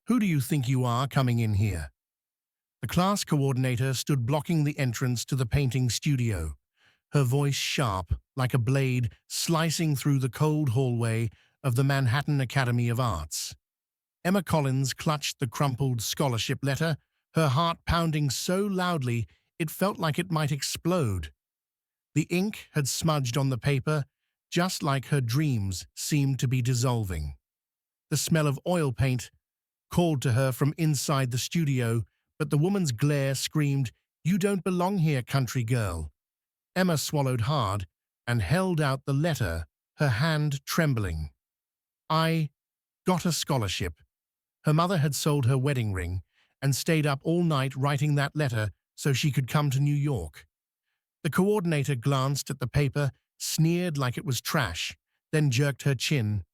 Who do you think you are coming in here? The class coordinator stood blocking the entrance to the painting studio, her voice sharp like a blade slicing through the cold hallway of the Manhattan Academy of Arts. Emma Collins clutched the crumpled scholarship letter, her heart pounding so loudly it felt like it might explode. The ink had smudged on the paper, just like her dreams seemed to be dissolving. The smell of oil paint called to her from inside the studio, but the woman's glare screamed, "You don't belong here, country girl." Emma swallowed hard and held out the letter, her hand trembling. "I got a scholarship." Her mother had sold her wedding ring and stayed up all night writing that letter so she could come to New York. The coordinator glanced at the paper, sneered like it was trash, then jerked her chin.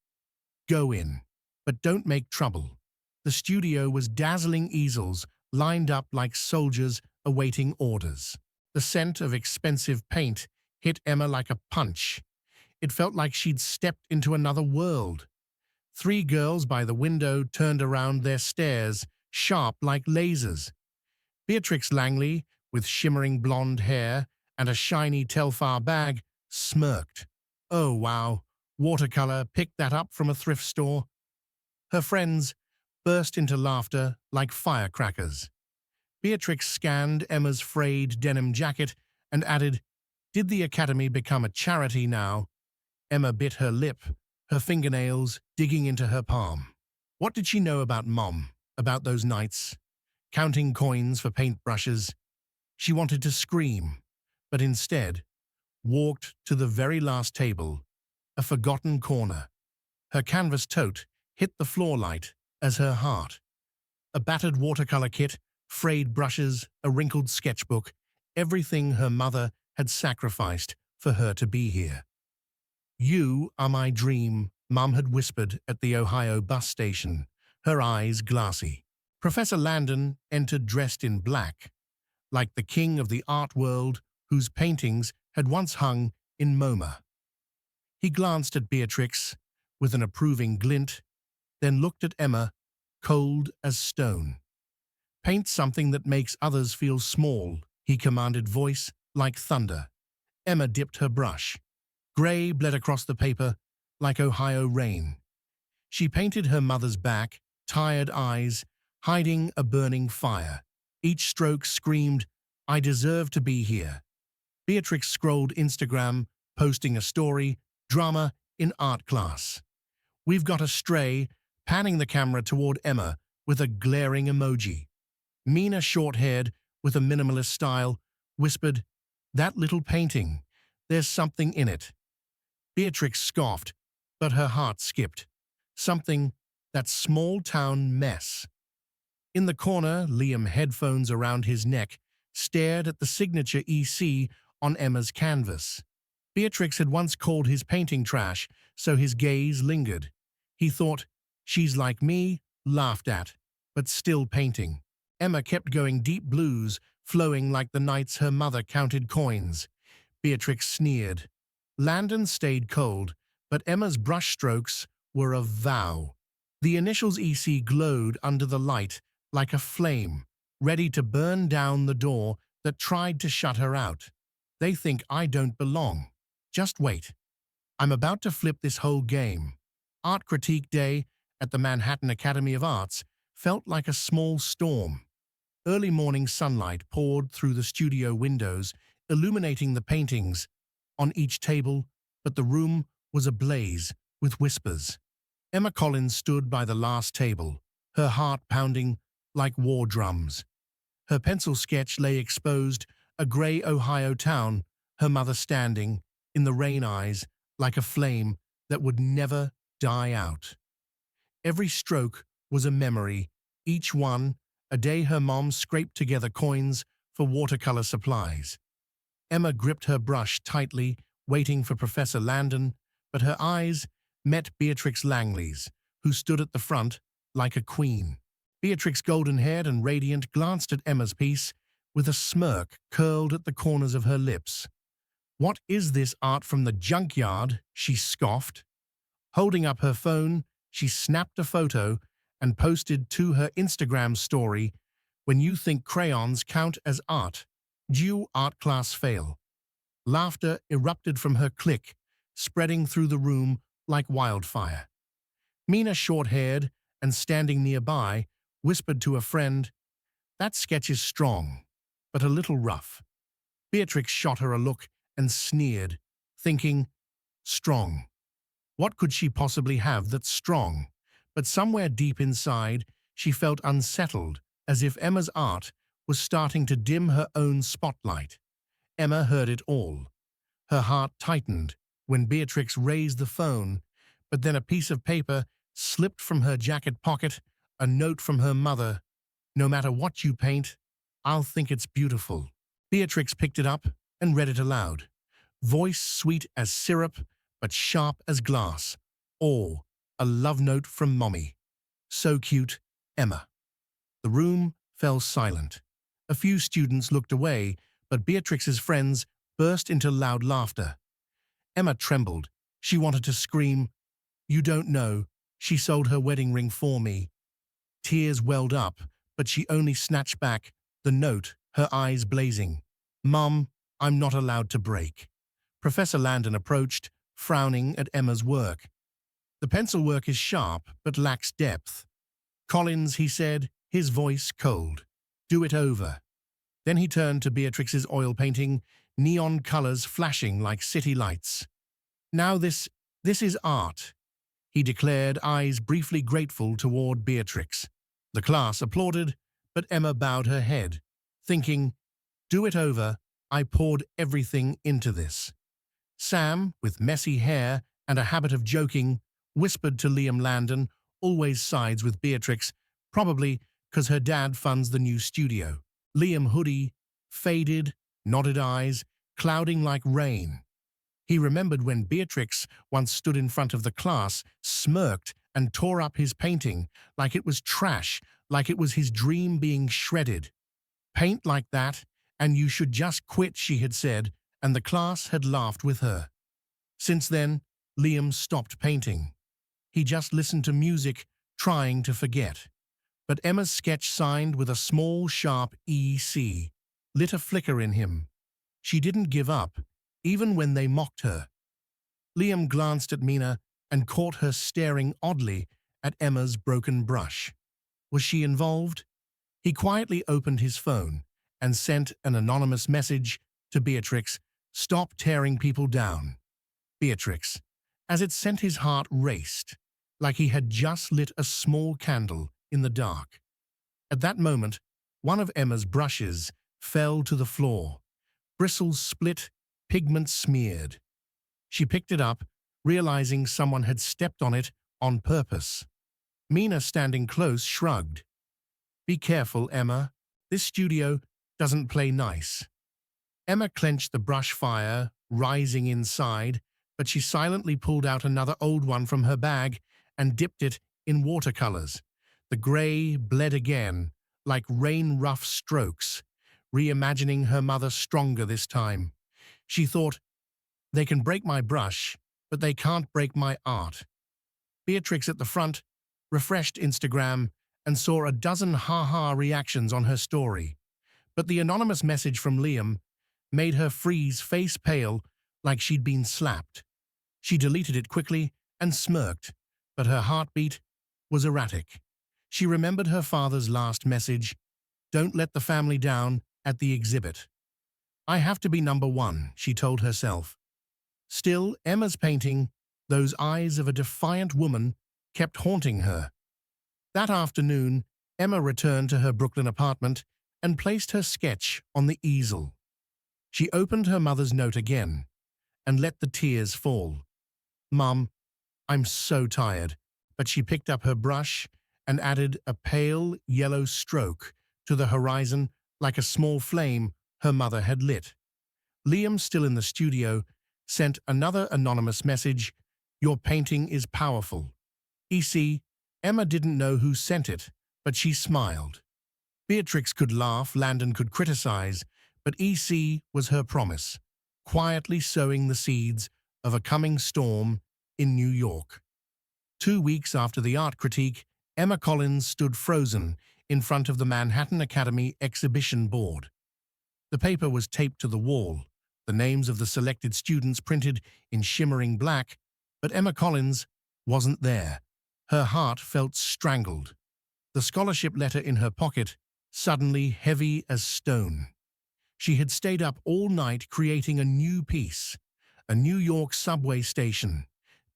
"Go in, but don't make trouble." The studio was dazzling easels lined up like soldiers awaiting orders. The scent of expensive paint hit Emma like a punch. It felt like she'd stepped into another world. Three girls by the window turned around, their stares sharp like lasers. Beatrix Langley, with shimmering blonde hair and a shiny Telfar bag, smirked. "Oh, wow, watercolor, picked that up from a thrift store." Her friends burst into laughter like firecrackers. Beatrix scanned Emma's frayed denim jacket and added, "Did the Academy become a charity now?" Emma bit her lip, her fingernails digging into her palm. What did she know about Mom, about those nights? Counting coins for paintbrushes. She wanted to scream, but instead walked to the very last table, a forgotten corner. Her canvas tote hit the floor light as her heart. A battered watercolor kit, frayed brushes, a wrinkled sketchbook, everything her mother had sacrificed for her to be here. "You are my dream," Mom had whispered at the Ohio bus station, her eyes glassy. Professor Landon entered dressed in black, like the king of the art world whose paintings had once hung in MoMA. He glanced at Beatrix with an approving glint, then looked at Emma, cold as stone. "Paint something that makes others feel small," he commanded, voice like thunder. Emma dipped her brush. Gray bled across the paper like Ohio rain. She painted her mother's back, tired eyes, hiding a burning fire. Each stroke screamed, "I deserve to be here." Beatrix scrolled Instagram, posting a story, "Drama in art class." "We've got a stray," panning the camera toward Emma with a glaring emoji. Mina, short-haired, with a minimalist style, whispered, "That little painting, there's something in it." Beatrix scoffed, but her heart skipped. Something, that small-town mess. In the corner, Liam, headphones around his neck, stared at the signature EC on Emma's canvas. Beatrix had once called his painting trash, so his gaze lingered. He thought, "She's like me," laughed at, but still painting. Emma kept going, deep blues flowing like the nights her mother counted coins. Beatrix sneered. Landon stayed cold, but Emma's brushstrokes were a vow. The initials EC glowed under the light like a flame, ready to burn down the door that tried to shut her out. "They think I don't belong. Just wait. I'm about to flip this whole game." Art Critique Day at the Manhattan Academy of Arts felt like a small storm. Early morning sunlight poured through the studio windows, illuminating the paintings on each table, but the room was ablaze with whispers. Emma Collins stood by the last table, her heart pounding like war drums. Her pencil sketch lay exposed, a gray Ohio town, her mother standing, in the rain, eyes like a flame that would never die out. Every stroke was a memory, each one a day her mom scraped together coins for watercolor supplies. Emma gripped her brush tightly, waiting for Professor Landon, but her eyes met Beatrix Langley's, who stood at the front like a queen. Beatrix, golden-haired and radiant, glanced at Emma's piece with a smirk curled at the corners of her lips. "What is this art from the junkyard?" she scoffed. Holding up her phone, she snapped a photo and posted to her Instagram story, "When you think crayons count as art, due art class fail." Laughter erupted from her clique, spreading through the room like wildfire. Mina, short-haired and standing nearby, whispered to a friend, "That sketch is strong, but a little rough." Beatrix shot her a look and sneered, thinking, strong. What could she possibly have that's strong? But somewhere deep inside, she felt unsettled, as if Emma's art was starting to dim her own spotlight. Emma heard it all. Her heart tightened when Beatrix raised the phone, but then a piece of paper slipped from her jacket pocket, a note from her mother. "No matter what you paint, I'll think it's beautiful." Beatrix picked it up and read it aloud. Voice sweet as syrup, but sharp as glass. Or a love note from Mommy. So cute, Emma. The room fell silent. A few students looked away, but Beatrix's friends burst into loud laughter. Emma trembled. She wanted to scream, "You don't know, she sold her wedding ring for me." Tears welled up, but she only snatched back the note, her eyes blazing. "Mum, I'm not allowed to break." Professor Landon approached, frowning at Emma's work. "The pencil work is sharp, but lacks depth." "Collins," he said, his voice cold. "Do it over." Then he turned to Beatrix's oil painting, neon colors flashing like city lights. "Now this is art," he declared, eyes briefly grateful toward Beatrix. The class applauded, but Emma bowed her head, thinking, "Do it over, I poured everything into this." Sam, with messy hair and a habit of joking, whispered to Liam Landon, always sides with Beatrix, probably because her dad funds the new studio. Liam hoodie, faded, knotted eyes, clouding like rain. He remembered when Beatrix once stood in front of the class, smirked, and tore up his painting like it was trash, like it was his dream being shredded. "Paint like that, and you should just quit," she had said, and the class had laughed with her. Since then, Liam stopped painting. He just listened to music, trying to forget. But Emma's sketch, signed with a small, sharp EC, lit a flicker in him. She didn't give up, even when they mocked her. Liam glanced at Mina and caught her staring oddly at Emma's broken brush. Was she involved? He quietly opened his phone and sent an anonymous message to Beatrix, "Stop tearing people down." Beatrix, as it sent, his heart raced, like he had just lit a small candle in the dark. At that moment, one of Emma's brushes fell to the floor. Bristles split, pigment smeared. She picked it up, realizing someone had stepped on it on purpose. Mina, standing close, shrugged. "Be careful, Emma. This studio doesn't play nice." Emma clenched the brush, fire rising inside, but she silently pulled out another old one from her bag and dipped it in watercolors. The gray bled again, like rain-rough strokes, reimagining her mother stronger this time. She thought, "They can break my brush, but they can't break my art." Beatrix, at the front, refreshed Instagram and saw a dozen ha-ha reactions on her story. But the anonymous message from Liam made her freeze, face pale, like she'd been slapped. She deleted it quickly and smirked, but her heartbeat was erratic. She remembered her father's last message, "Don't let the family down at the exhibit." "I have to be number one," she told herself. Still, Emma's painting, those eyes of a defiant woman, kept haunting her. That afternoon, Emma returned to her Brooklyn apartment and placed her sketch on the easel. She opened her mother's note again and let the tears fall. "Mum, I'm so tired," but she picked up her brush and added a pale yellow stroke to the horizon like a small flame her mother had lit. Liam, still in the studio, sent another anonymous message, "Your painting is powerful." EC, Emma didn't know who sent it, but she smiled. Beatrix could laugh, Landon could criticize, but EC was her promise, quietly sowing the seeds of a coming storm in New York. 2 weeks after the art critique, Emma Collins stood frozen in front of the Manhattan Academy exhibition board. The paper was taped to the wall, the names of the selected students printed in shimmering black, but Emma Collins wasn't there. Her heart felt strangled. The scholarship letter in her pocket, suddenly heavy as stone. She had stayed up all night creating a new piece, a New York subway station.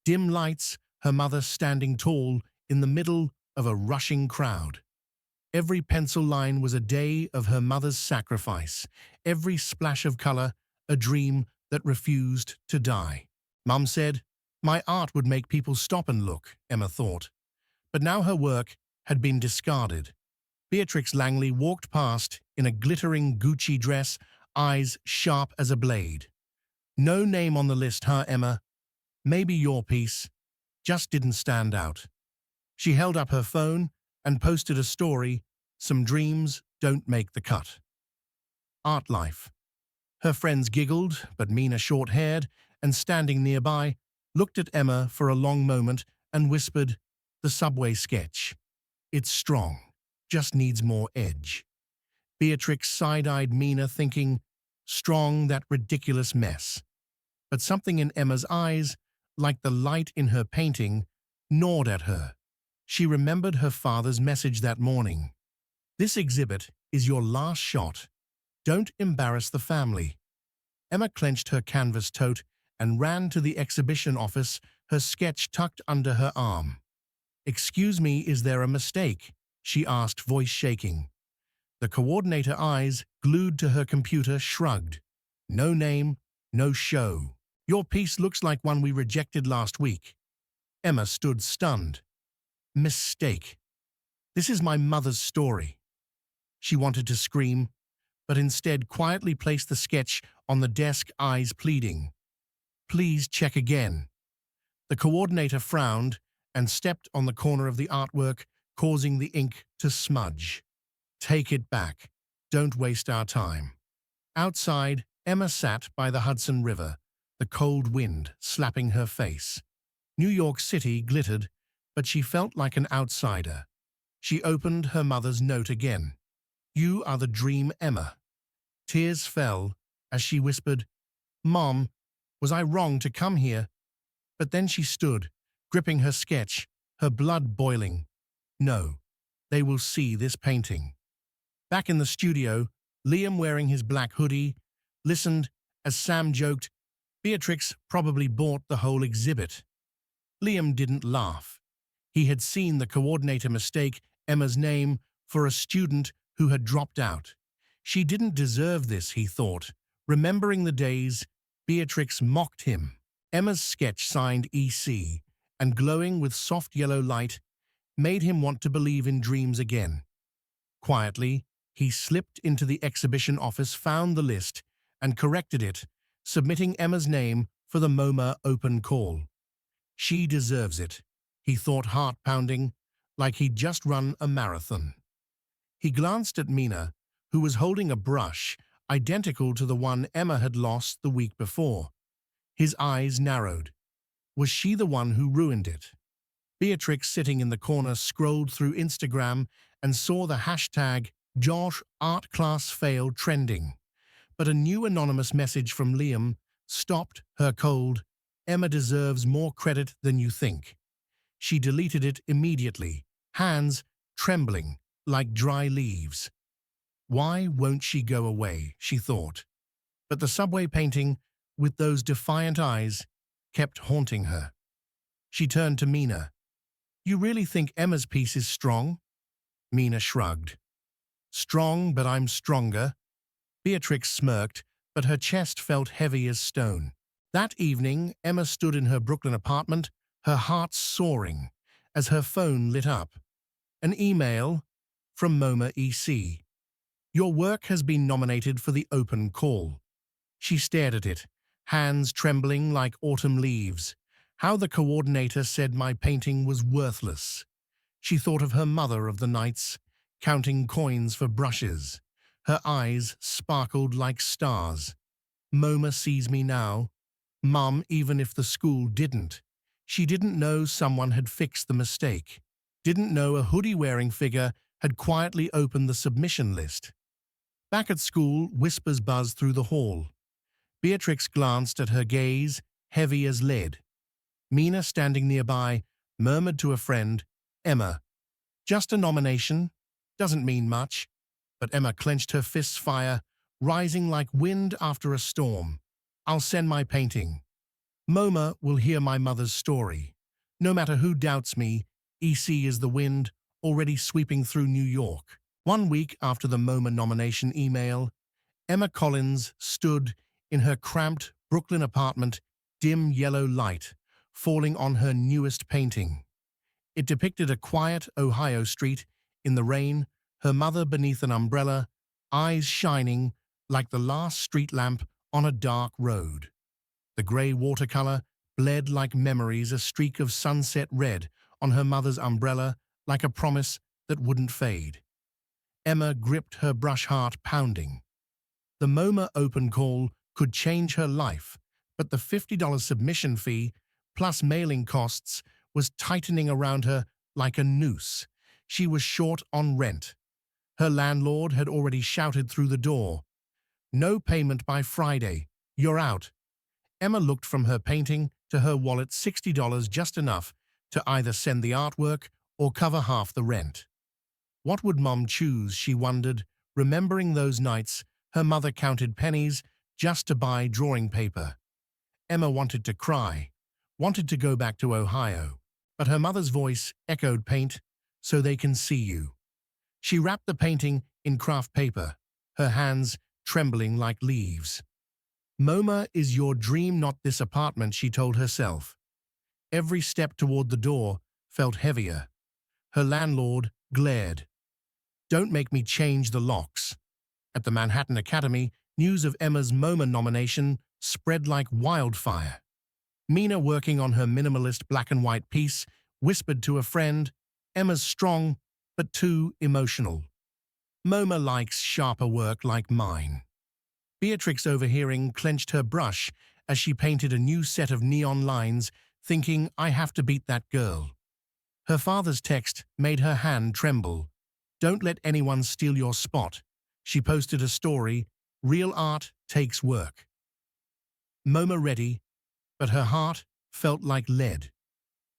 Dim lights, her mother standing tall in the middle of a rushing crowd. Every pencil line was a day of her mother's sacrifice, every splash of color a dream that refused to die. Mum said, "My art would make people stop and look," Emma thought. But now her work had been discarded. Beatrix Langley walked past in a glittering Gucci dress, eyes sharp as a blade. "No name on the list, huh, Emma? Maybe your piece just didn't stand out." She held up her phone and posted a story, "Some dreams don't make the cut." Art life. Her friends giggled, but Mina, short-haired and standing nearby, looked at Emma for a long moment and whispered, "The subway sketch. It's strong, just needs more edge." Beatrix side-eyed Mina, thinking, "Strong, that ridiculous mess." But something in Emma's eyes, like the light in her painting, gnawed at her. She remembered her father's message that morning. "This exhibit is your last shot. Don't embarrass the family." Emma clenched her canvas tote and ran to the exhibition office, her sketch tucked under her arm. "Excuse me, is there a mistake?" she asked, voice shaking. The coordinator, eyes glued to her computer, shrugged. "No name, no show. Your piece looks like one we rejected last week." Emma stood stunned. "Mistake. This is my mother's story." She wanted to scream, but instead quietly placed the sketch on the desk, eyes pleading. "Please check again." The coordinator frowned and stepped on the corner of the artwork, causing the ink to smudge. "Take it back. Don't waste our time." Outside, Emma sat by the Hudson River, the cold wind slapping her face. New York City glittered, but she felt like an outsider. She opened her mother's note again. "You are the dream, Emma." Tears fell as she whispered, "Mom, was I wrong to come here?" But then she stood, gripping her sketch, her blood boiling. "No, they will see this painting." Back in the studio, Liam, wearing his black hoodie, listened as Sam joked, "Beatrix probably bought the whole exhibit." Liam didn't laugh. He had seen the coordinator mistake Emma's name for a student who had dropped out. She didn't deserve this, he thought, remembering the days Beatrix mocked him. Emma's sketch, signed EC, and glowing with soft yellow light, made him want to believe in dreams again. Quietly, he slipped into the exhibition office, found the list, and corrected it, submitting Emma's name for the MoMA open call. She deserves it, he thought, heart-pounding, like he'd just run a marathon. He glanced at Mina, who was holding a brush identical to the one Emma had lost the week before. His eyes narrowed. Was she the one who ruined it? Beatrix, sitting in the corner, scrolled through Instagram and saw the hashtag Josh Art Class Fail trending. But a new anonymous message from Liam stopped her cold. "Emma deserves more credit than you think." She deleted it immediately, hands trembling like dry leaves. Why won't she go away, she thought. But the subway painting, with those defiant eyes, kept haunting her. She turned to Mina. "You really think Emma's piece is strong?" Mina shrugged. "Strong, but I'm stronger." Beatrix smirked, but her chest felt heavy as stone. That evening, Emma stood in her Brooklyn apartment, her heart soaring, as her phone lit up. An email from MoMA EC. "Your work has been nominated for the open call." She stared at it, hands trembling like autumn leaves. How the coordinator said my painting was worthless. She thought of her mother of the nights, counting coins for brushes. Her eyes sparkled like stars. "MoMA sees me now. Mum, even if the school didn't." She didn't know someone had fixed the mistake. didn't know a hoodie-wearing figure had quietly opened the submission list. Back at school, whispers buzzed through the hall. Beatrix glanced at her gaze, heavy as lead. Mina, standing nearby, murmured to a friend, "Emma, just a nomination? Doesn't mean much." But Emma clenched her fists fire, rising like wind after a storm. "I'll send my painting. MoMA will hear my mother's story. No matter who doubts me, EC is the wind, already sweeping through New York." 1 week after the MoMA nomination email, Emma Collins stood in her cramped Brooklyn apartment, dim yellow light falling on her newest painting. It depicted a quiet Ohio street in the rain, her mother beneath an umbrella, eyes shining like the last street lamp on a dark road. The gray watercolor bled like memories, a streak of sunset red on her mother's umbrella like a promise that wouldn't fade. Emma gripped her brush, heart pounding. The MoMA open call could change her life, but the $50 submission fee, plus mailing costs, was tightening around her like a noose. She was short on rent. Her landlord had already shouted through the door, "No payment by Friday. You're out." Emma looked from her painting to her wallet, $60, just enough to either send the artwork or cover half the rent. What would Mom choose, she wondered, remembering those nights her mother counted pennies just to buy drawing paper. Emma wanted to cry, wanted to go back to Ohio, but her mother's voice echoed, "Paint so they can see you." She wrapped the painting in craft paper, her hands trembling like leaves. "MoMA is your dream, not this apartment," she told herself. Every step toward the door felt heavier. Her landlord glared. "Don't make me change the locks." At the Manhattan Academy, news of Emma's MoMA nomination spread like wildfire. Mina, working on her minimalist black and white piece, whispered to a friend, "Emma's strong, but too emotional. MoMA likes sharper work like mine." Beatrix, overhearing, clenched her brush as she painted a new set of neon lines, thinking, "I have to beat that girl." Her father's text made her hand tremble. "Don't let anyone steal your spot." She posted a story, "Real art takes work." MoMA ready, but her heart felt like lead.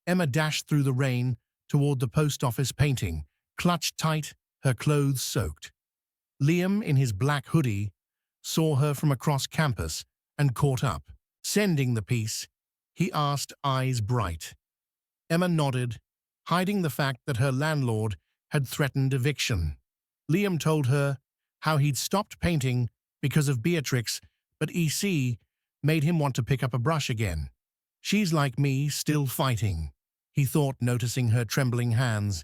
Emma dashed through the rain toward the post office painting, clutched tight, her clothes soaked. Liam, in his black hoodie, saw her from across campus and caught up. "Sending the piece?" he asked, eyes bright. Emma nodded, hiding the fact that her landlord had threatened eviction. Liam told her how he'd stopped painting because of Beatrix, but EC made him want to pick up a brush again. "She's like me, still fighting," he thought, noticing her trembling hands.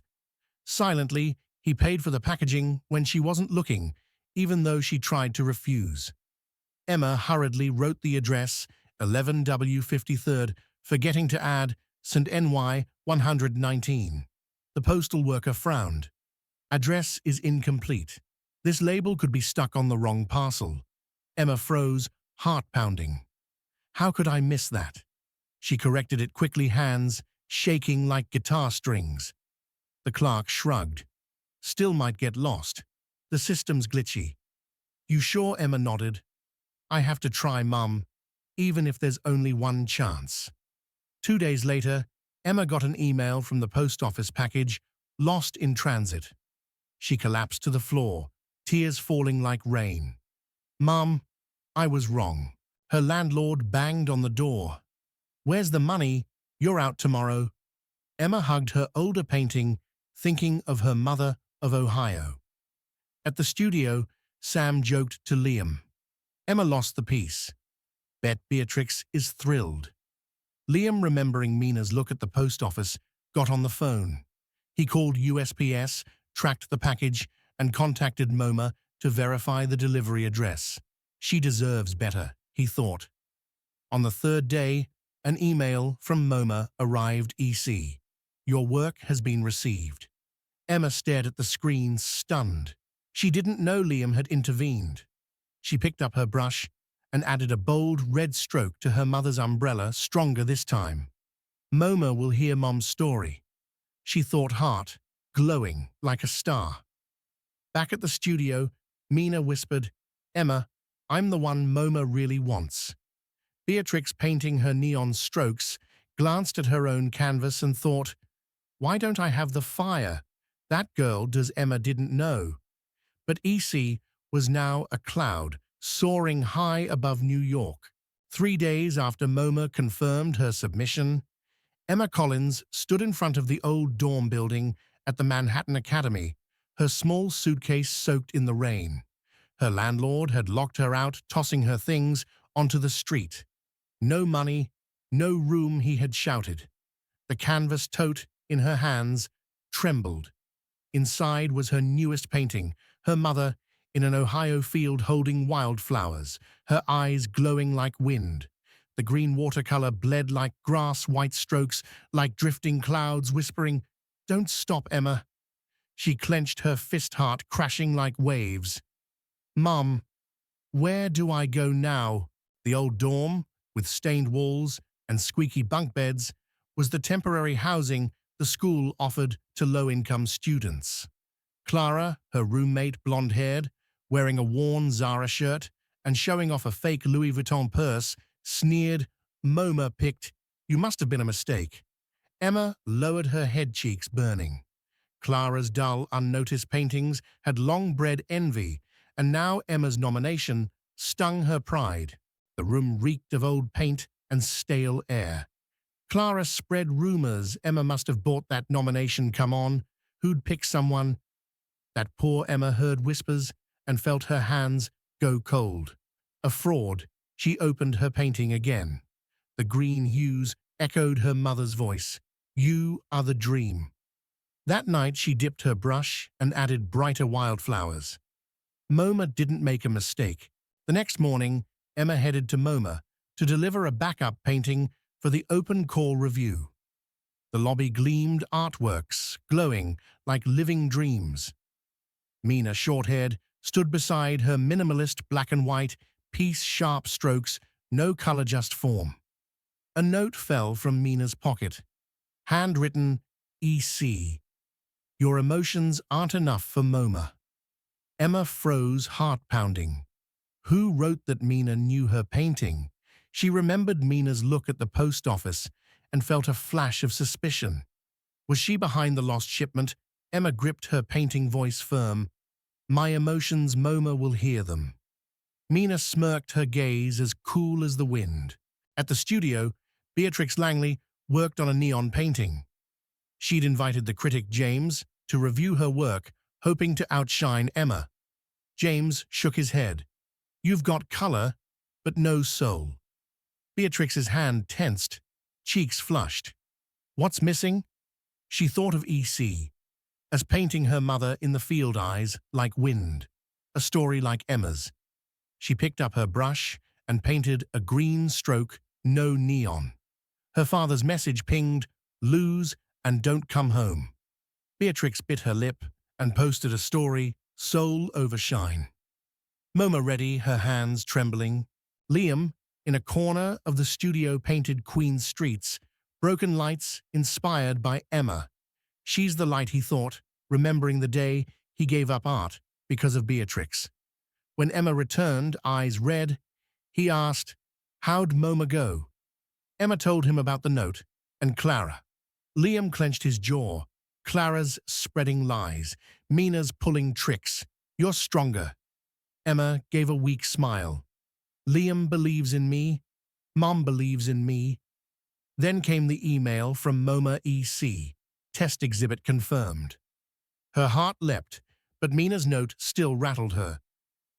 Silently, he paid for the packaging when she wasn't looking, even though she tried to refuse. Emma hurriedly wrote the address, 11W 53rd, forgetting to add St. NY 119. The postal worker frowned. "Address is incomplete. This label could be stuck on the wrong parcel." Emma froze, heart pounding. "How could I miss that?" She corrected it quickly, hands shaking like guitar strings. The clerk shrugged. "Still might get lost. The system's glitchy." "You sure?" Emma nodded. "I have to try, Mum, even if there's only one chance." 2 days later, Emma got an email from the post office package, "Lost in transit." She collapsed to the floor, tears falling like rain. "Mum, I was wrong." Her landlord banged on the door. "Where's the money? You're out tomorrow." Emma hugged her older painting, thinking of her mother of Ohio. At the studio, Sam joked to Liam, "Emma lost the piece. Bet Beatrix is thrilled." Liam, remembering Mina's look at the post office, got on the phone. He called USPS, tracked the package, and contacted MoMA to verify the delivery address. "She deserves better," he thought. On the third day, an email from MoMA arrived. "EC, your work has been received." Emma stared at the screen, stunned. She didn't know Liam had intervened. She picked up her brush and added a bold red stroke to her mother's umbrella, stronger this time. "MoMA will hear Mom's story." she thought heart, glowing like a star. Back at the studio, Mina whispered, "Emma, I'm the one MoMA really wants." Beatrix, painting her neon strokes, glanced at her own canvas and thought, "Why don't I have the fire? That girl does Emma didn't know." But EC was now a cloud, soaring high above New York. 3 days after MoMA confirmed her submission, Emma Collins stood in front of the old dorm building at the Manhattan Academy, her small suitcase soaked in the rain. Her landlord had locked her out, tossing her things onto the street. No money, no room, he had shouted. The canvas tote in her hands trembled. Inside was her newest painting, her mother in an Ohio field holding wildflowers, her eyes glowing like wind. The green watercolor bled like grass, white strokes like drifting clouds, whispering, "Don't stop, Emma." She clenched her fist, heart crashing like waves. "Mom, where do I go now?" The old dorm, with stained walls and squeaky bunk beds, was the temporary housing the school offered to low-income students. Clara, her roommate, blonde-haired, wearing a worn Zara shirt and showing off a fake Louis Vuitton purse, sneered, "MoMA picked, you must have been a mistake." Emma lowered her head, cheeks burning. Clara's dull, unnoticed paintings had long bred envy, and now Emma's nomination stung her pride. The room reeked of old paint and stale air. Clara spread rumors Emma must have bought that nomination. Come on, who'd pick someone? That poor Emma heard whispers and felt her hands go cold. A fraud. She opened her painting again. The green hues echoed her mother's voice. "You are the dream." That night she dipped her brush and added brighter wildflowers. MoMA didn't make a mistake. The next morning, Emma headed to MoMA to deliver a backup painting for the open call review. The lobby gleamed, artworks glowing like living dreams. Mina, short-haired, stood beside her minimalist black and white piece, sharp strokes, no color, just form. A note fell from Mina's pocket. Handwritten, "EC. Your emotions aren't enough for MoMA." Emma froze, heart pounding. Who wrote that Mina knew her painting? She remembered Mina's look at the post office and felt a flash of suspicion. Was she behind the lost shipment? Emma gripped her painting, voice firm. "My emotions, MoMA will hear them." Mina smirked, her gaze as cool as the wind. At the studio, Beatrix Langley worked on a neon painting. She'd invited the critic James to review her work, hoping to outshine Emma. James shook his head. "You've got color, but no soul." Beatrix's hand tensed, cheeks flushed. What's missing? She thought of EC as painting her mother in the field, eyes like wind, a story like Emma's. She picked up her brush and painted a green stroke, no neon. Her father's message pinged, "Lose and don't come home." Beatrix bit her lip and posted a story, "Soul over shine." MoMA ready, her hands trembling. Liam, in a corner of the studio, painted Queen Streets, broken lights inspired by Emma. She's the light, he thought, remembering the day he gave up art because of Beatrix. When Emma returned, eyes red, he asked, "How'd MoMA go?" Emma told him about the note and Clara. Liam clenched his jaw. Clara's spreading lies, Mina's pulling tricks. "You're stronger." Emma gave a weak smile. "Liam believes in me. Mom believes in me." Then came the email from MoMA EC. Test exhibit confirmed. Her heart leapt, but Mina's note still rattled her.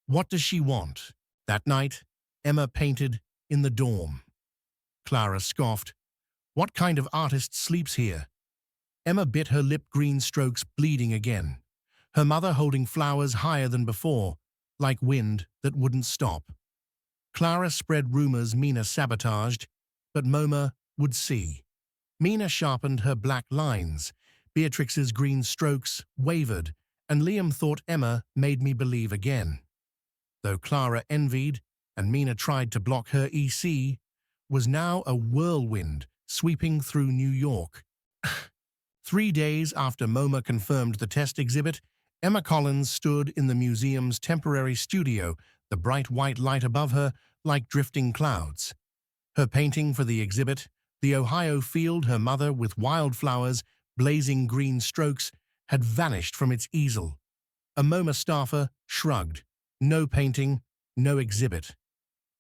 What does she want? That night, Emma painted in the dorm. Clara scoffed. "What kind of artist sleeps here?" Emma bit her lip, green strokes bleeding again. Her mother holding flowers higher than before, like wind that wouldn't stop. Clara spread rumors Mina sabotaged, but MoMA would see. Mina sharpened her black lines. Beatrix's green strokes wavered, and Liam thought Emma made me believe again. Though Clara envied, and Mina tried to block her, EC was now a whirlwind sweeping through New York. 3 days after MoMA confirmed the test exhibit, Emma Collins stood in the museum's temporary studio, the bright white light above her like drifting clouds. Her painting for the exhibit, the Ohio field her mother with wildflowers, blazing green strokes, had vanished from its easel. A MoMA staffer shrugged. No painting, no exhibit.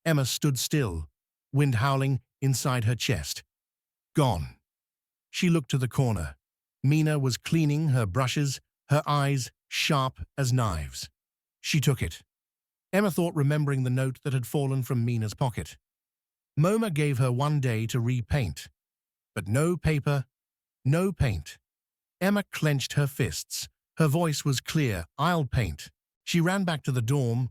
Emma stood still, wind howling inside her chest. Gone. She looked to the corner. Mina was cleaning her brushes, her eyes sharp as knives. She took it. Emma thought, remembering the note that had fallen from Mina's pocket. MoMA gave her 1 day to repaint. But no paper, no paint. Emma clenched her fists. Her voice was clear. I'll paint. She ran back to the dorm,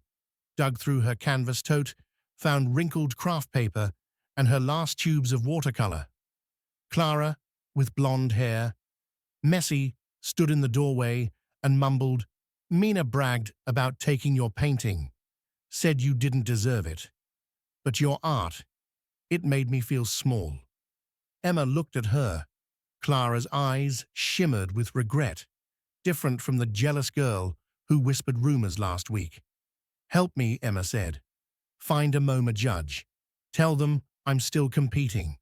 dug through her canvas tote, found wrinkled craft paper and her last tubes of watercolor. Clara, with blonde hair, messy, stood in the doorway and mumbled, Mina bragged about taking your painting, said you didn't deserve it. But your art, it made me feel small. Emma looked at her. Clara's eyes shimmered with regret, different from the jealous girl who whispered rumors last week. Help me, Emma said. Find a MoMA judge. Tell them I'm still competing.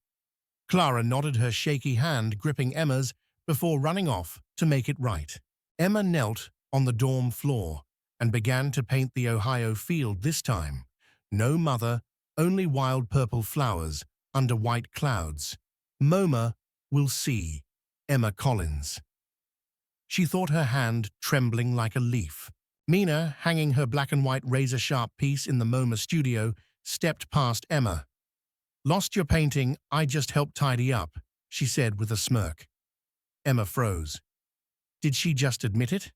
Clara nodded, her shaky hand gripping Emma's before running off to make it right. Emma knelt on the dorm floor and began to paint the Ohio field this time. No mother, only wild purple flowers under white clouds. MoMA will see. Emma Collins. She thought, her hand trembling like a leaf. Mina, hanging her black and white razor-sharp piece in the MoMA studio, stepped past Emma. Lost your painting, I just helped tidy up, she said with a smirk. Emma froze. Did she just admit it?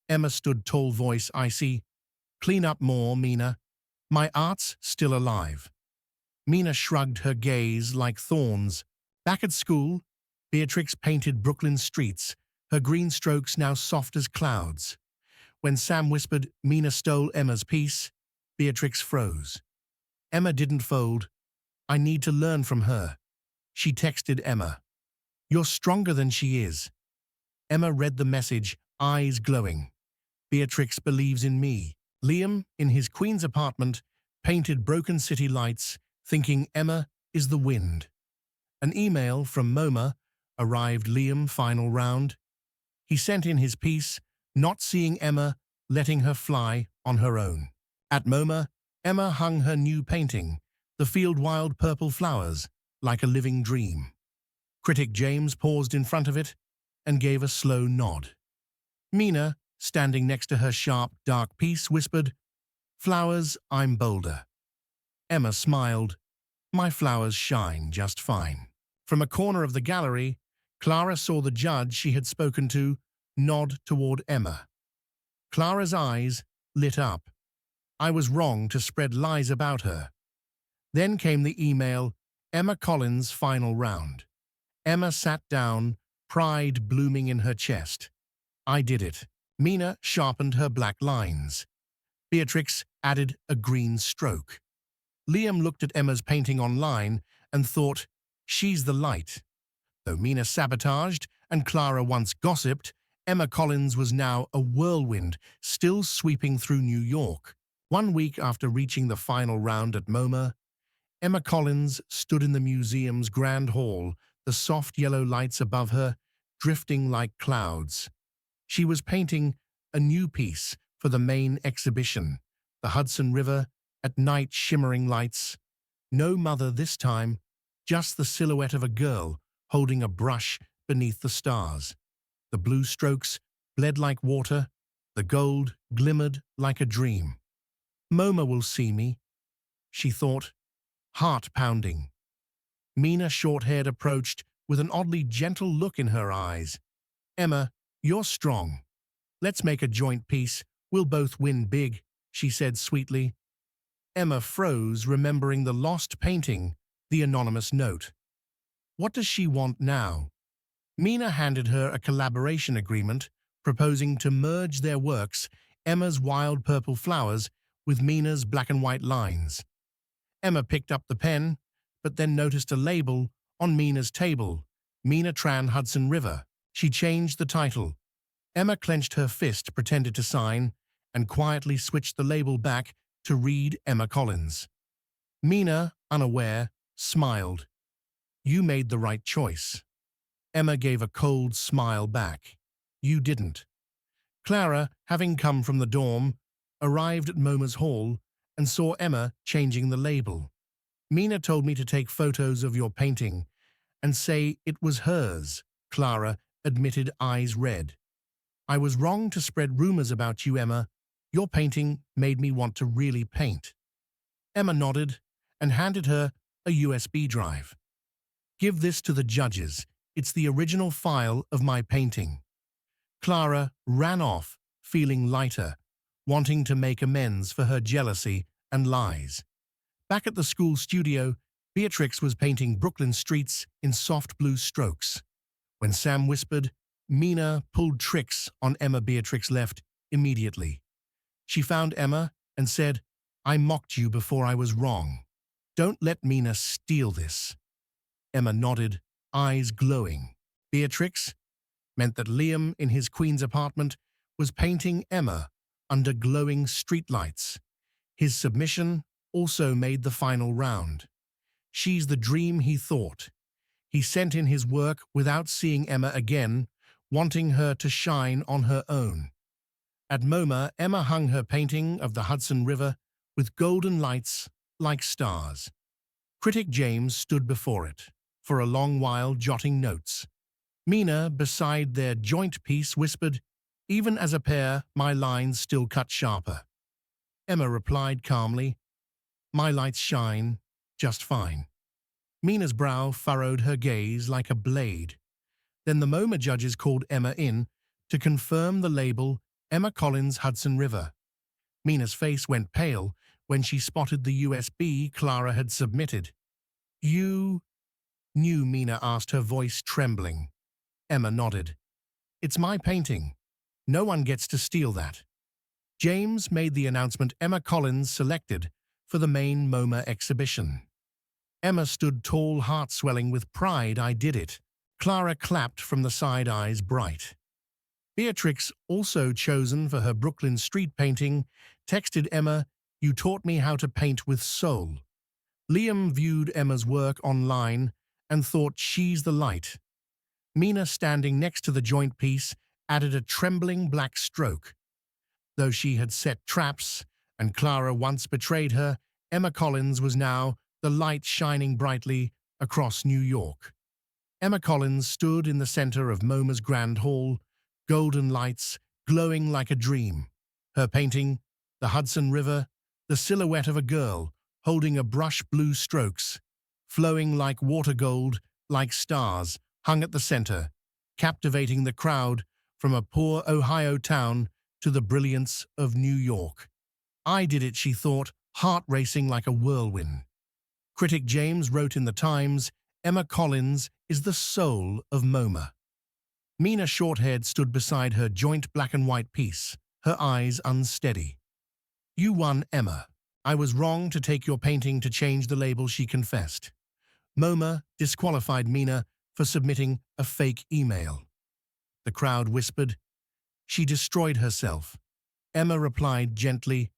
Emma stood tall, voice icy. Clean up more, Mina. My art's still alive. Mina shrugged, her gaze like thorns. Back at school, Beatrix painted Brooklyn's streets, her green strokes now soft as clouds. When Sam whispered, Mina stole Emma's piece, Beatrix froze. Emma didn't fold. I need to learn from her. She texted Emma. You're stronger than she is. Emma read the message, eyes glowing. Beatrix believes in me. Liam, in his Queen's apartment, painted broken city lights, thinking Emma is the wind. An email from MoMA arrived. Liam, final round. He sent in his piece, not seeing Emma, letting her fly on her own. At MoMA, Emma hung her new painting, the field wild purple flowers, like a living dream. Critic James paused in front of it and gave a slow nod. Mina, standing next to her sharp, dark piece, whispered, Flowers, I'm bolder. Emma smiled. My flowers shine just fine. From a corner of the gallery, Clara saw the judge she had spoken to nod toward Emma. Clara's eyes lit up. I was wrong to spread lies about her. Then came the email, Emma Collins' final round. Emma sat down, pride blooming in her chest. I did it. Mina sharpened her black lines. Beatrix added a green stroke. Liam looked at Emma's painting online and thought, she's the light. Though Mina sabotaged and Clara once gossiped, Emma Collins was now a whirlwind, still sweeping through New York. 1 week after reaching the final round at MoMA, Emma Collins stood in the museum's grand hall, the soft yellow lights above her drifting like clouds. She was painting a new piece for the main exhibition, the Hudson River at night, shimmering lights. No mother this time, just the silhouette of a girl holding a brush beneath the stars. The blue strokes bled like water, the gold glimmered like a dream. MoMA will see me, she thought, heart pounding. Mina, short-haired, approached with an oddly gentle look in her eyes. Emma, you're strong. Let's make a joint piece. We'll both win big, she said sweetly. Emma froze, remembering the lost painting, the anonymous note. What does she want now? Mina handed her a collaboration agreement, proposing to merge their works, Emma's wild purple flowers with Mina's black and white lines. Emma picked up the pen, but then noticed a label on Mina's table, Mina Tran Hudson River. She changed the title. Emma clenched her fist, pretended to sign, and quietly switched the label back to read Emma Collins. Mina, unaware, smiled. You made the right choice. Emma gave a cold smile back. You didn't. Clara, having come from the dorm, arrived at MoMA's hall and saw Emma changing the label. Mina told me to take photos of your painting and say it was hers, Clara admitted, eyes red. I was wrong to spread rumors about you, Emma. Your painting made me want to really paint. Emma nodded and handed her a USB drive. Give this to the judges. It's the original file of my painting. Clara ran off, feeling lighter, wanting to make amends for her jealousy and lies. Back at the school studio, Beatrix was painting Brooklyn streets in soft blue strokes. When Sam whispered, Mina pulled tricks on Emma. Beatrix left immediately. She found Emma and said, I mocked you before I was wrong. Don't let Mina steal this. Emma nodded, eyes glowing. Beatrix meant that Liam, in his Queen's apartment, was painting Emma under glowing streetlights. His submission also made the final round. She's the dream, he thought. He sent in his work without seeing Emma again, wanting her to shine on her own. At MoMA, Emma hung her painting of the Hudson River with golden lights like stars. Critic James stood before it, for a long while jotting notes. Mina, beside their joint piece, whispered, Even as a pair, my lines still cut sharper. Emma replied calmly, My lights shine just fine. Mina's brow furrowed her gaze like a blade. Then the MoMA judges called Emma in to confirm the label Emma Collins Hudson River. Mina's face went pale when she spotted the USB Clara had submitted. You knew? Mina asked, her voice trembling. Emma nodded. It's my painting. No one gets to steal that. James made the announcement Emma Collins selected for the main MoMA exhibition. Emma stood tall, heart swelling with pride. I did it. Clara clapped from the side, eyes bright. Beatrix, also chosen for her Brooklyn street painting, texted Emma, You taught me how to paint with soul. Liam viewed Emma's work online and thought she's the light. Mina, standing next to the joint piece, added a trembling black stroke. Though she had set traps and Clara once betrayed her, Emma Collins was now the light shining brightly across New York. Emma Collins stood in the center of MoMA's Grand Hall, golden lights glowing like a dream. Her painting, the Hudson River, the silhouette of a girl holding a brush, blue strokes, flowing like water gold, like stars, hung at the center, captivating the crowd from a poor Ohio town to the brilliance of New York. I did it, she thought, heart racing like a whirlwind. Critic James wrote in the Times, Emma Collins is the soul of MoMA. Mina Shorthead stood beside her joint black and white piece, her eyes unsteady. You won, Emma. I was wrong to take your painting to change the label, she confessed. MoMA disqualified Mina for submitting a fake email. The crowd whispered, She destroyed herself. Emma replied gently,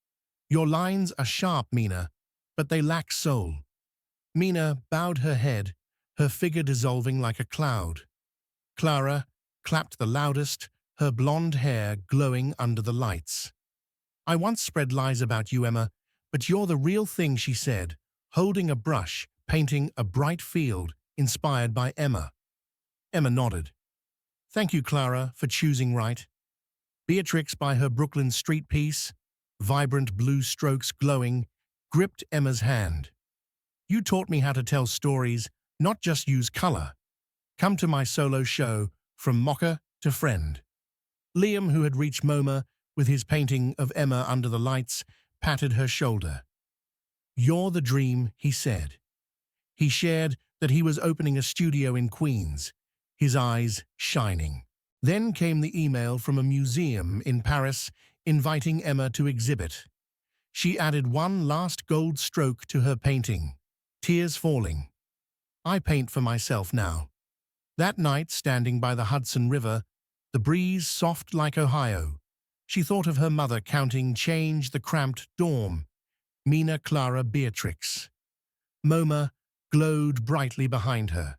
Your lines are sharp, Mina, but they lack soul. Mina bowed her head, her figure dissolving like a cloud. Clara clapped the loudest, her blonde hair glowing under the lights. I once spread lies about you, Emma, but you're the real thing, she said, holding a brush, painting a bright field inspired by Emma. Emma nodded. Thank you, Clara, for choosing right. Beatrix, by her Brooklyn street piece, vibrant blue strokes glowing, gripped Emma's hand. You taught me how to tell stories, not just use color. Come to my solo show, from mocker to friend. Liam, who had reached MoMA with his painting of Emma under the lights, patted her shoulder. You're the dream, he said. He shared that he was opening a studio in Queens, his eyes shining. Then came the email from a museum in Paris inviting Emma to exhibit. She added one last gold stroke to her painting, tears falling. I paint for myself now. That night, standing by the Hudson River, the breeze soft like Ohio, she thought of her mother counting change the cramped dorm, Mina Clara Beatrix. MoMA glowed brightly behind her.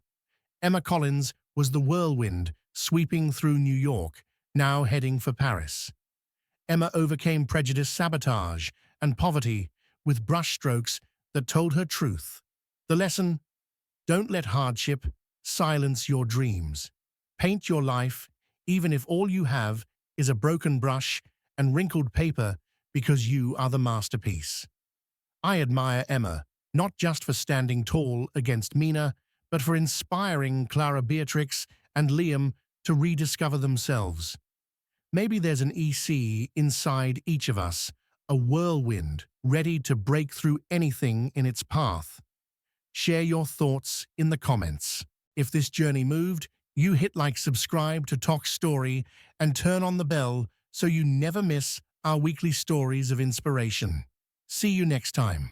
Emma Collins was the whirlwind sweeping through New York, now heading for Paris. Emma overcame prejudice, sabotage, and poverty with brushstrokes that told her truth. The lesson: don't let hardship silence your dreams. Paint your life, even if all you have is a broken brush and wrinkled paper, because you are the masterpiece. I admire Emma, not just for standing tall against Mina, but for inspiring Clara Beatrix and Liam to rediscover themselves. Maybe there's an EC inside each of us, a whirlwind ready to break through anything in its path. Share your thoughts in the comments. If this journey moved, you hit like, subscribe to Toch Story, and turn on the bell so you never miss our weekly stories of inspiration. See you next time.